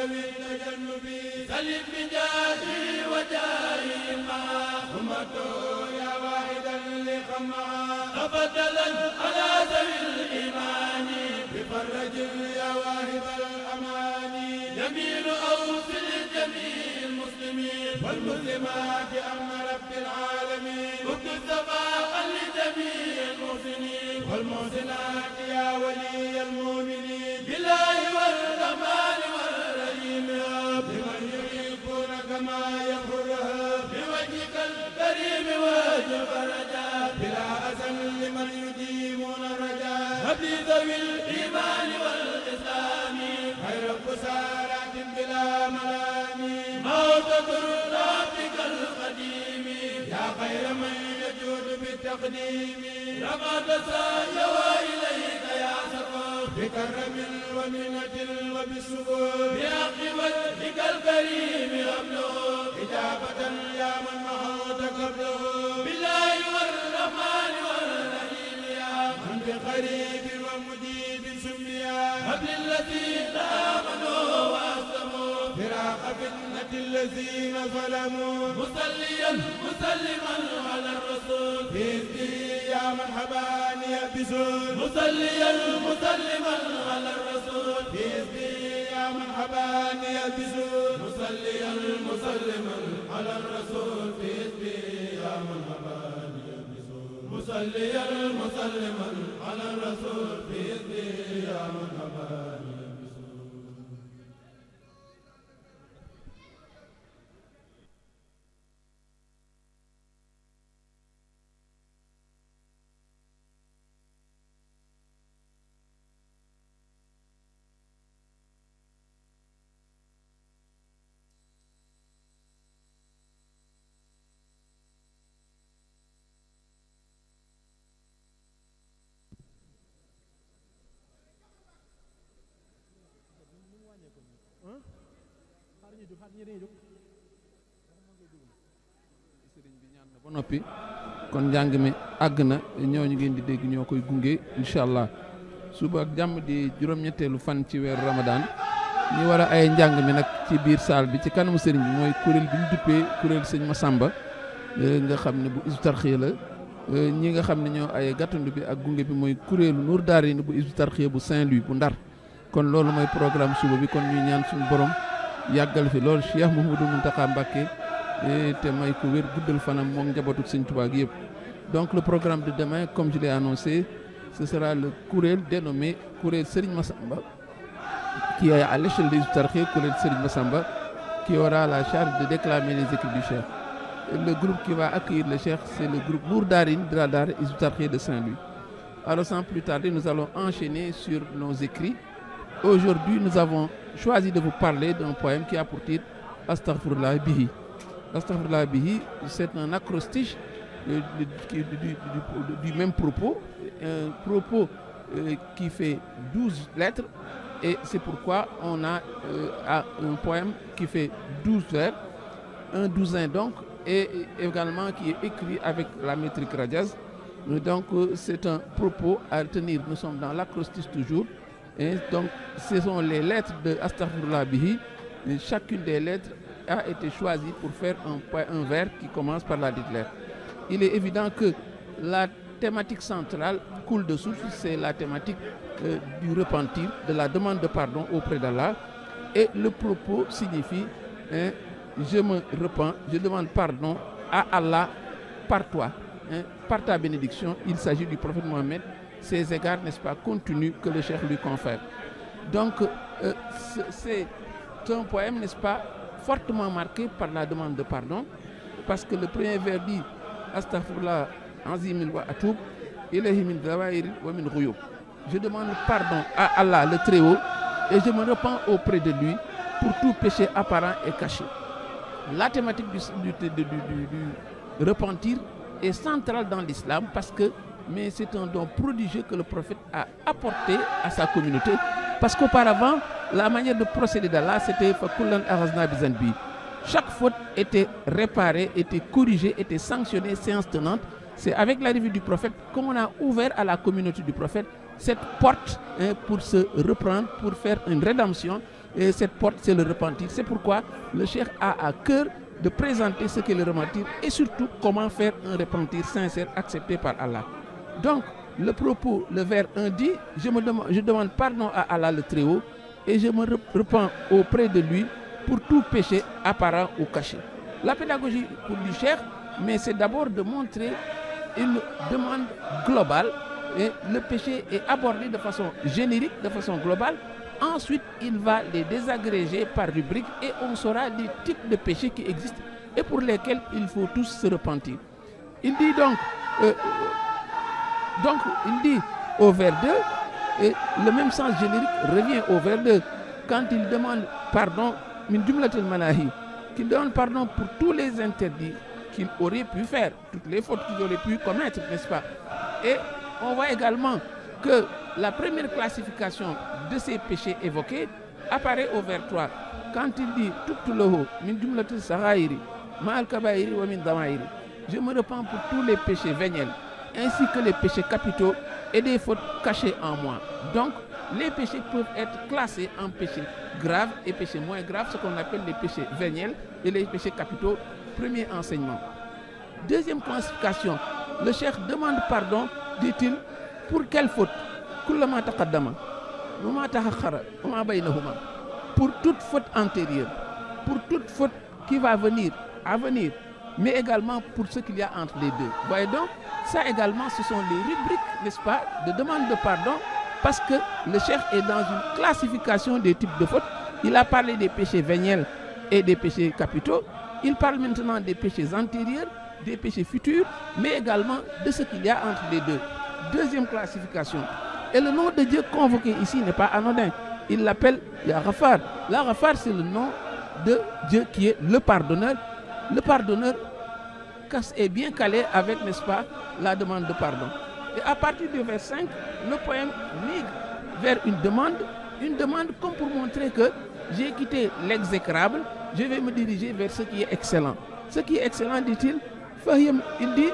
ذوي التجنب سلم بجاهي وجاهي ما همته يا واحدا لخمع تفضلا على ذوي الإيمان بفرج يا واهب الأمان جميل أوصل جميع المسلمين والمسلمات أمن رب العالمين اكتب صباحا لجميع المحسنين والمحسنات يا ولي المؤمنين بالله والرحمن والرحيم بمن يحبون كما يغفرها بوجهك الكريم وجه الرجاء بلا أزل لمن يديمون الرجاء هب ذوي الإيمان والإسلام خير بسارات بلا ملام موت ربك القديم يا خير من يجود بالتقديم رفعت سعيه إليك يا سفر بكرم ومنة وبالسفور بحق وجهك الكريم أبلغ إجابة يا من محوت قبله بالله والرحمن والرحيم يا من بقريب ومجيب سميا هب للذين آمنوا وأسلموا فراق فتنة الذين ظلموا مصليا مسلما على الرسول بإذنه يا من حباني بزول مصليا مسلما على الرسول بإذنه يا من حباني بزول مصليا مسلما على الرسول بإذنه يا من حباني بزول مصليا مسلما على الرسول بإذنه يا من حباني sëriñ bi ñaan na ba noppi kon njàng mi àgg na ñooñu ngeen di dégg ñoo koy gunge incha allah suba ak jàmm di juróom-ñetteelu fan ci weeru Ramadan ñi war a ay njàng mi nag ci biir salle bi ci kanamu sëriñ bi mooy kuréel bi ñu duppee kuréel sëñ Massamba nga xam ne bu Hizbut Tarqiyyah la ñi nga xam ne ñoo ay gàttandu bi ak gunge bi mooy kuréelu Nour Daarayni bu Hizbut Tarqiyyah bu Saint-Louis bu Ndar kon loolu mooy programme suba bi kon ñuy ñaan suñu borom yàggal fi loolu Cheikh Mouhamadou Mountakha Mbacké te may ko wér guddal fanam moom njabootu Sëñ Tuubaa gi yëpp. Donc le programme de demain, comme je l'ai annoncé, ce sera le kuréel dénommé kuréel Serigne Massamba qui est à l'échelle des Hizbut Tarqiyyah, kuréel Serigne Massamba qui aura la charge de déclamer les écrits du Cheikh. Le groupe qui va accueillir le Cheikh, c'est le groupe Nour Daarayni de la Daara Hizbut Tarqiyyah de Saint-Louis. Alors sans plus tarder, nous allons enchaîner sur nos écrits. Aujourd'hui, nous avons choisi de vous parler d'un poème qui a pour titre Astaghfirullah Bihi. Astaghfirullah Bihi, c'est un acrostiche du même propos, un propos qui fait 12 lettres, et c'est pourquoi on a un poème qui fait 12 vers, un douzain donc, et également qui est écrit avec la métrique Rajaz. Donc c'est un propos à retenir. Nous sommes dans l'acrostiche toujours. Et donc, ce sont les lettres de Astaghfirullah Bihi. Et chacune des lettres a été choisie pour faire un vers qui commence par la dite lettre. Il est évident que la thématique centrale coule de source, c'est la thématique du repentir, de la demande de pardon auprès d'Allah. Et le propos signifie je me repens, je demande pardon à Allah par toi, par ta bénédiction. Il s'agit du prophète Mohammed. Ces égards, n'est-ce pas, continus que le Cheikh lui confère. Donc, c'est un poème, n'est-ce pas, fortement marqué par la demande de pardon, parce que le premier vers dit Astaghfirullah azimil wa atoub ilayhi min dawaïr wa min ghuyub. Je demande pardon à Allah le Très-Haut et je me repens auprès de lui pour tout péché apparent et caché. La thématique du repentir est centrale dans l'islam parce que c'est un don prodigieux que le prophète a apporté à sa communauté. Parce qu'auparavant, la manière de procéder d'Allah, c'était fakullan aghazna bizanbi. Chaque faute était réparée, était corrigée, était sanctionnée, séance tenante. C'est avec l'arrivée du prophète qu'on a ouvert à la communauté du prophète cette porte pour se reprendre, pour faire une rédemption Et cette porte, c'est le repentir. C'est pourquoi le cheikh a à cœur de présenter ce qu'est le repentir et surtout comment faire un repentir sincère accepté par Allah. Donc, le propos, le vers 1 dit, je demande pardon à Allah le Très-Haut et je me repens auprès de lui pour tout péché apparent ou caché. La pédagogie pour le cheikh, mais c'est d'abord de montrer une demande globale et le péché est abordé de façon générique, de façon globale. Ensuite, il va les désagréger par rubrique et on saura les types de péchés qui existent et pour lesquels il faut tous se repentir. Il dit donc il dit au vers 2, et le même sens générique revient au vers 2, quand il demande pardon, min jumlatil manahi, qu'il demande pardon pour tous les interdits qu'il aurait pu faire, toutes les fautes qu'il aurait pu commettre, n'est-ce pas? Et on voit également que la première classification de ces péchés évoqués apparaît au vers 3, quand il dit Tubtuloho min jumlatil sagha'iri ma'al kaba'iri wa min dama'iri. Je me repens pour tous les péchés véniels, ainsi que les péchés capitaux et des fautes cachées en moi. Donc, les péchés peuvent être classés en péchés graves et péchés moins graves, ce qu'on appelle les péchés véniels et les péchés capitaux. Premier enseignement. Deuxième classification, le cheikh demande pardon, dit-il, pour quelle faute? Kullama taqaddama, wama ta'akhkhara, wama baynahuma. Pour toute faute antérieure, pour toute faute qui va venir, à venir, mais également pour ce qu'il y a entre les deux. Voyez donc, ça également, ce sont les rubriques, n'est-ce pas, de demande de pardon, parce que le cheikh est dans une classification des types de fautes. Il a parlé des péchés véniels et des péchés capitaux. Il parle maintenant des péchés antérieurs, des péchés futurs, mais également de ce qu'il y a entre les deux. Deuxième classification. Et le nom de Dieu convoqué ici n'est pas anodin. Il l'appelle la Ghafar. La Ghafar, c'est le nom de Dieu qui est le pardonneur. Le pardonneur est bien calé avec, n'est-ce pas, la demande de pardon. Et à partir du vers 5, le poème migre vers une demande comme pour montrer que j'ai quitté l'exécrable, je vais me diriger vers ce qui est excellent. Ce qui est excellent, dit-il, il dit,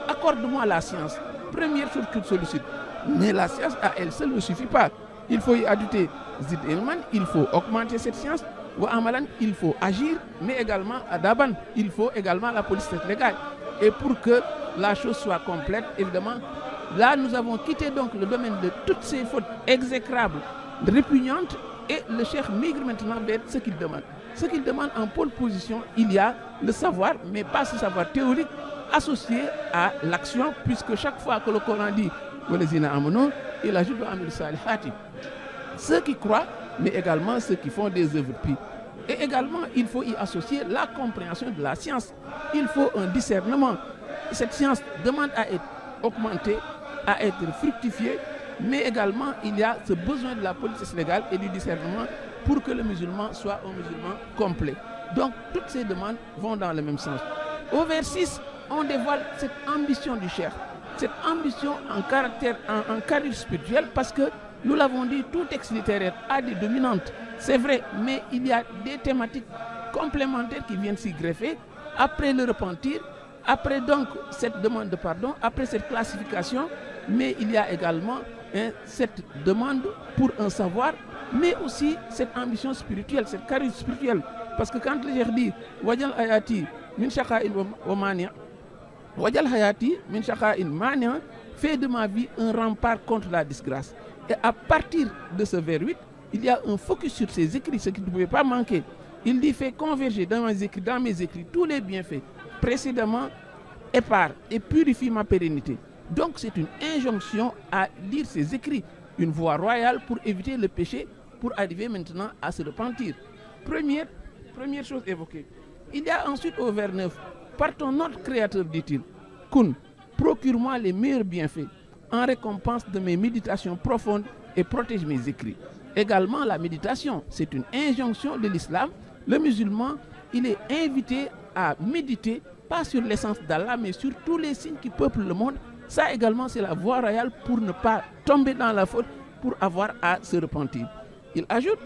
accorde-moi la science. Première chose qu'il sollicite. Mais la science à elle seule ne suffit pas. Il faut y ajouter Zid Ilman, il faut augmenter cette science. Wa Amalan, il faut agir, mais également Adaban, il faut également la police légale. Et pour que la chose soit complète, évidemment, là nous avons quitté donc le domaine de toutes ces fautes exécrables, répugnantes, et le cheikh migre maintenant vers ce qu'il demande. Ce qu'il demande en pole position, il y a le savoir, mais pas ce savoir théorique, associé à l'action, puisque chaque fois que le Coran dit il ajoute ceux qui croient, mais également ceux qui font des œuvres pies. Et également, il faut y associer la compréhension de la science. Il faut un discernement. Cette science demande à être augmentée, à être fructifiée, mais également, il y a ce besoin de la politique légale et du discernement pour que le musulman soit un musulman complet. Donc, toutes ces demandes vont dans le même sens. Au vers 6, on dévoile cette ambition du cheikh, cette ambition en carrière spirituel, parce que nous l'avons dit, tout texte littéraire a des dominantes, c'est vrai, mais il y a des thématiques complémentaires qui viennent s'y greffer après le repentir, après donc cette demande de pardon, après cette classification, mais il y a également cette demande pour un savoir, mais aussi cette ambition spirituelle, cette carrière spirituelle. Parce que quand le cheikh dit Wajal Hayati min shaqa'in wa mani', Wajal Hayati min shaqa'in mani', fait de ma vie un rempart contre la disgrâce. Et à partir de ce vers 8, il y a un focus sur ses écrits, ce qui ne pouvait pas manquer. Il dit fait converger dans mes écrits tous les bienfaits précédemment épars et purifie ma pérennité. Donc c'est une injonction à lire ses écrits, une voie royale pour éviter le péché, pour arriver maintenant à se repentir. Première chose évoquée. Il y a ensuite au vers 9, par ton autre créateur, dit-il, Kun, procure-moi les meilleurs bienfaits en récompense de mes méditations profondes et protège mes écrits. Également, la méditation, c'est une injonction de l'islam. Le musulman, il est invité à méditer, pas sur l'essence d'Allah, mais sur tous les signes qui peuplent le monde. Ça également, c'est la voie royale pour ne pas tomber dans la faute, pour avoir à se repentir. Il ajoute,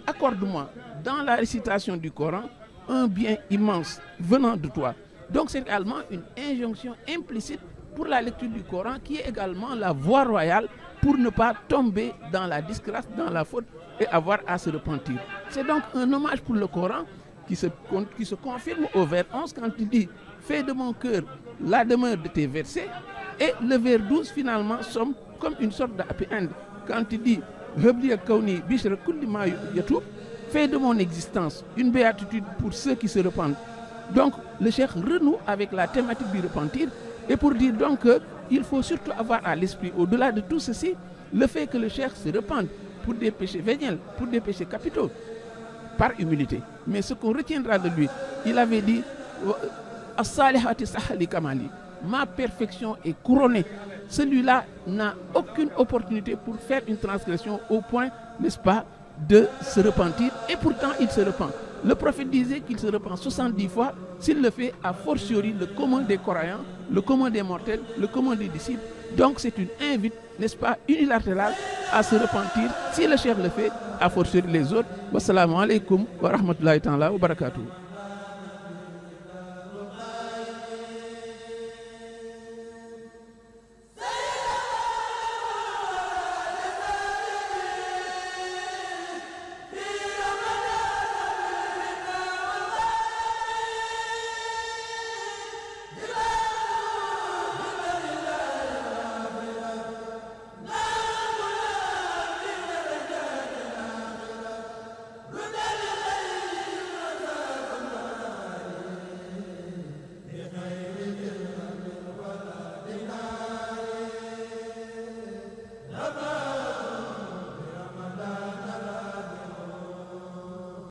accorde-moi dans la récitation du Coran un bien immense venant de toi. Donc c'est également une injonction implicite pour la lecture du Coran, qui est également la voie royale pour ne pas tomber dans la disgrâce, dans la faute et avoir à se repentir. C'est donc un hommage pour le Coran qui se confirme au vers 11 quand il dit « Fais de mon cœur la demeure de tes versets ». Et le vers 12 finalement somme comme une sorte d'happy end quand il dit « Fais de mon existence une béatitude pour ceux qui se repentent ». Donc le cheikh renoue avec la thématique du repentir et pour dire donc qu'il faut surtout avoir à l'esprit, au-delà de tout ceci, le fait que le cheikh se repente pour des péchés véniels, pour des péchés capitaux, par humilité. Mais ce qu'on retiendra de lui, il avait dit ma perfection est couronnée. Celui-là n'a aucune opportunité pour faire une transgression au point, n'est-ce pas, de se repentir, et pourtant il se repent. Le prophète disait qu'il se repent 70 fois, s'il le fait a fortiori le commun des croyants, le commun des mortels, le commun des disciples. Donc c'est une invite, n'est-ce pas, unilatérale à se repentir. Si le cheikh le fait, a fortiori les autres. Wassalamu alaikum wa rahmatullahi ta'ala wa barakatuh.